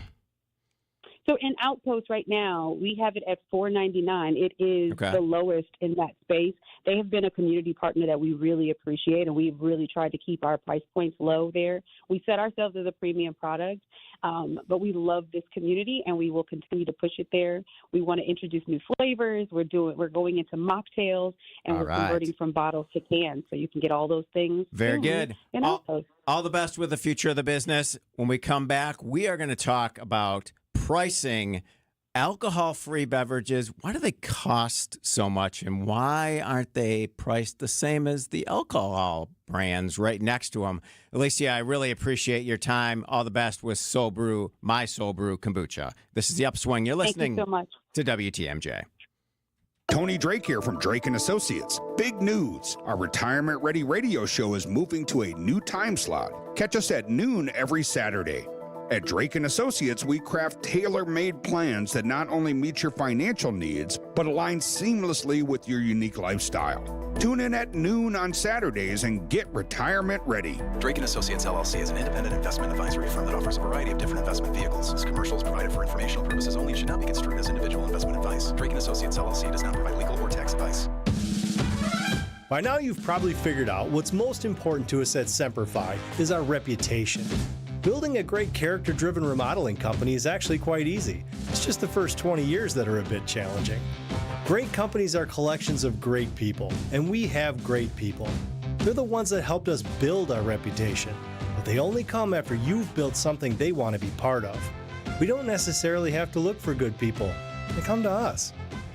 So in Outpost right now, we have it at $4.99. It is the lowest in that space. They have been a community partner that we really appreciate, and we've really tried to keep our price points low there. We set ourselves as a premium product, but we love this community, and we will continue to push it there. We want to introduce new flavors. We're going into mocktails, and we're converting from bottles to cans, so you can get all those things. Very good. In Outpost. All the best with the future of the business. When we come back, we are going to talk about pricing alcohol-free beverages. Why do they cost so much, and why aren't they priced the same as the alcohol brands right next to them? Alicia, I really appreciate your time. All the best with Soul Brew, my Soul Brew kombucha. This is The Upswing. You're listening Thank you so much. to WTMJ. Tony Drake here from Drake & Associates. Big news. Our retirement-ready radio show is moving to a new time slot. Catch us at noon every Saturday. At Drake & Associates, we craft tailor-made plans that not only meet your financial needs, but align seamlessly with your unique lifestyle. Tune in at noon on Saturdays and get retirement ready. Drake & Associates, LLC is an independent investment advisory firm that offers a variety of different investment vehicles. This commercial is provided for informational purposes only and should not be construed as individual investment advice. Drake & Associates, LLC does not provide legal or tax advice. By now, you've probably figured out what's most important to us at Semperfi is our reputation. Building a great character-driven remodeling company is actually quite easy. It's just the first 20 years that are a bit challenging. Great companies are collections of great people, and we have great people. They're the ones that helped us build our reputation, but they only come after you've built something they want to be part of. We don't necessarily have to look for good people. They come to us.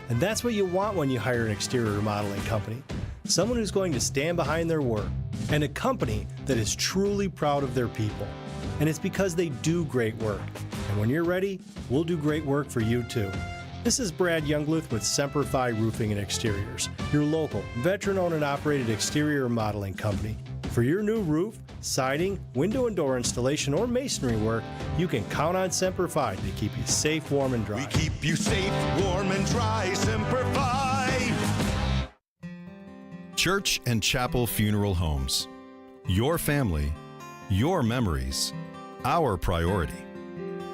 And that's what you want when you hire an exterior remodeling company. Someone who's going to stand behind their work, and a company that is truly proud of their people. And it's because they do great work. And when you're ready, we'll do great work for you too. This is Brad Youngluth with Semperfi Roofing and Exteriors, your local, veteran-owned and operated exterior remodeling company. For your new roof, siding, window and door installation, or masonry work, you can count on Semperfi to keep you safe, warm, and dry. We keep you safe, warm, and dry, Semperfi. Church and Chapel Funeral Homes. Your family, your memories, our priority.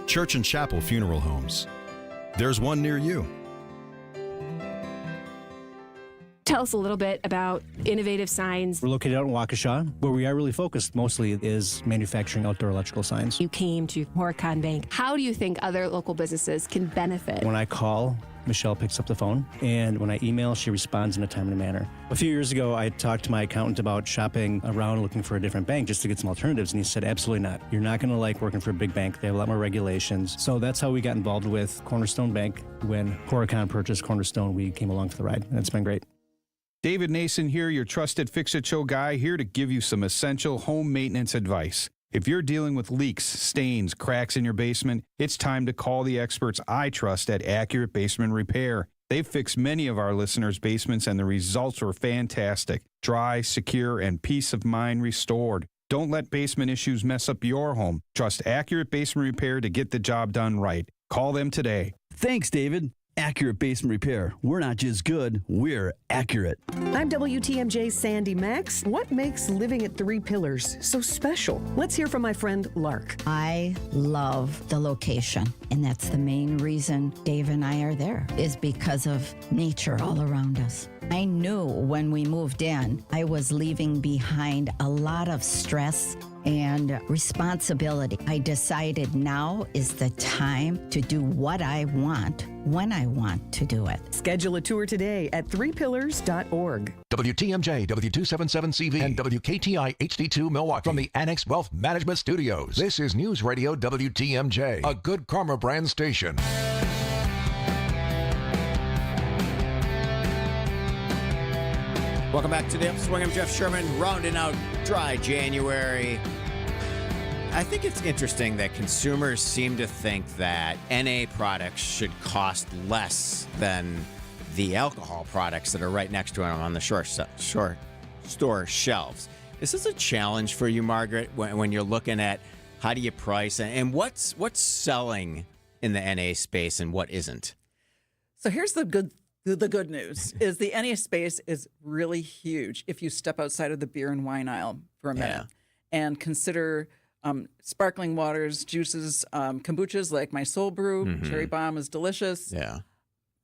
Church and Chapel Funeral Homes. There's one near you. Tell us a little bit about Innovative Signs. We're located out in Waukesha. Where we are really focused mostly is manufacturing outdoor electrical signs. You came to Horicon Bank. How do you think other local businesses can benefit? When I call, Michelle picks up the phone, and when I email, she responds in a timely manner. A few years ago, I talked to my accountant about shopping around looking for a different bank just to get some alternatives, and he said, absolutely not. You're not going to like working for a big bank. They have a lot more regulations. So that's how we got involved with Cornerstone Bank. When Horicon purchased Cornerstone, we came along for the ride, and it's been great. David Nason here, your trusted Fix-It-Show guy, here to give you some essential home maintenance advice. If you're dealing with leaks, stains, cracks in your basement, it's time to call the experts I trust at Accurate Basement Repair. They've fixed many of our listeners' basements, and the results were fantastic. Dry, secure, and peace of mind restored. Don't let basement issues mess up your home. Trust Accurate Basement Repair to get the job done right. Call them today. Thanks, David. Accurate Basement Repair. We're not just good, we're accurate. I'm WTMJ's Sandy Max. What makes living at Three Pillars so special? Let's hear from my friend Lark. I love the location, and that's the main reason Dave and I are there, is because of nature all around us. I knew when we moved in, I was leaving behind a lot of stress and responsibility. I decided now is the time to do what I want when I want to do it. Schedule a tour today at threepillars.org. WTMJ, W277CV, and WKTI HD2 Milwaukee from the Annex Wealth Management Studios. This is News Radio WTMJ, a Good Karma brand station. Welcome back to the Upswing. I'm Jeff Sherman, rounding out dry January. I think it's interesting that consumers seem to think that NA products should cost less than the alcohol products that are right next to them on the store shelves. Is this a challenge for you, Margaret, when you're looking at how do you price and what's selling in the NA space and what isn't? So here's the good news is the NA space is really huge if you step outside of the beer and wine aisle for a minute. and consider sparkling waters, juices, kombuchas like my Soul Brew. Cherry Bomb is delicious. Yeah.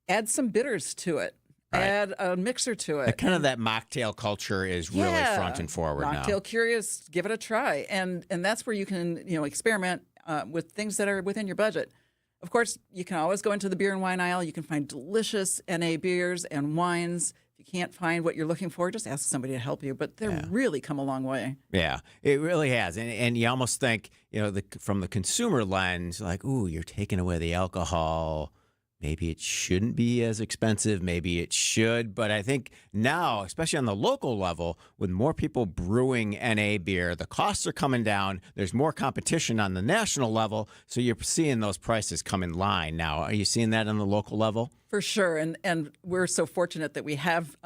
Add some bitters to it. Right. Add a mixer to it. Kind of that mocktail culture is really front and forward now. Mocktail curious, give it a try. And that's where you can, experiment with things that are within your budget. Of course, you can always go into the beer and wine aisle. You can find delicious NA beers and wines. If you can't find what you're looking for, just ask somebody to help you. But they've really come a long way. Yeah, it really has. And you almost think, from the consumer lens, like, ooh, you're taking away the alcohol. Maybe it shouldn't be as expensive. Maybe it should. But I think now, especially on the local level, with more people brewing NA beer, the costs are coming down. There's more competition on the national level. So you're seeing those prices come in line now. Are you seeing that on the local level? For sure. And we're so fortunate that we have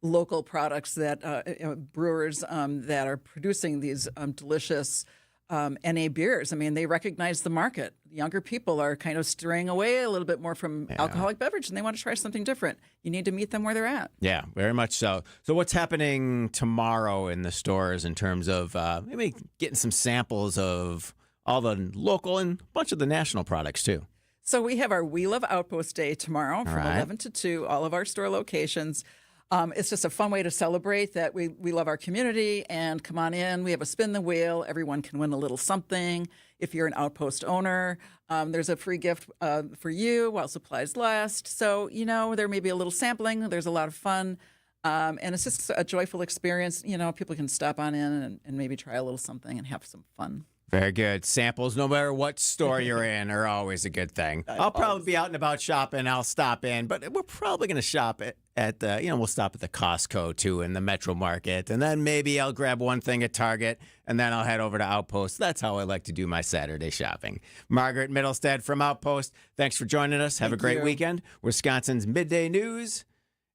local products that brewers that are producing these delicious NA beers. I mean, they recognize the market. Younger people are kind of straying away a little bit more from alcoholic beverage, and they want to try something different. You need to meet them where they're at. Yeah, very much so. So what's happening tomorrow in the stores in terms of maybe getting some samples of all the local and a bunch of the national products, too? So we have our We Love Outpost Day tomorrow from 11 to 2, all of our store locations. It's just a fun way to celebrate that we love our community, and come on in. We have a spin the wheel. Everyone can win a little something. If you're an Outpost owner, there's a free gift for you while supplies last. So, there may be a little sampling. There's a lot of fun. And it's just a joyful experience. People can stop on in and maybe try a little something and have some fun. Very good. Samples, no matter what store you're in, are always a good thing. I'll probably be out and about shopping. I'll stop in, but we're probably going to shop at the, we'll stop at the Costco, too, in the Metro Market. And then maybe I'll grab one thing at Target, and then I'll head over to Outpost. That's how I like to do my Saturday shopping. Margaret Middlestead from Outpost, thanks for joining us. Have a great weekend. Wisconsin's Midday News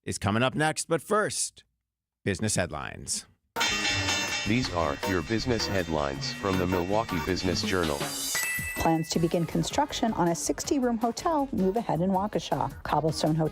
is coming up next. But first, business headlines. These are your business headlines from the Milwaukee Business Journal. Plans to begin construction on a 60-room hotel move ahead in Waukesha. Cobblestone Hotel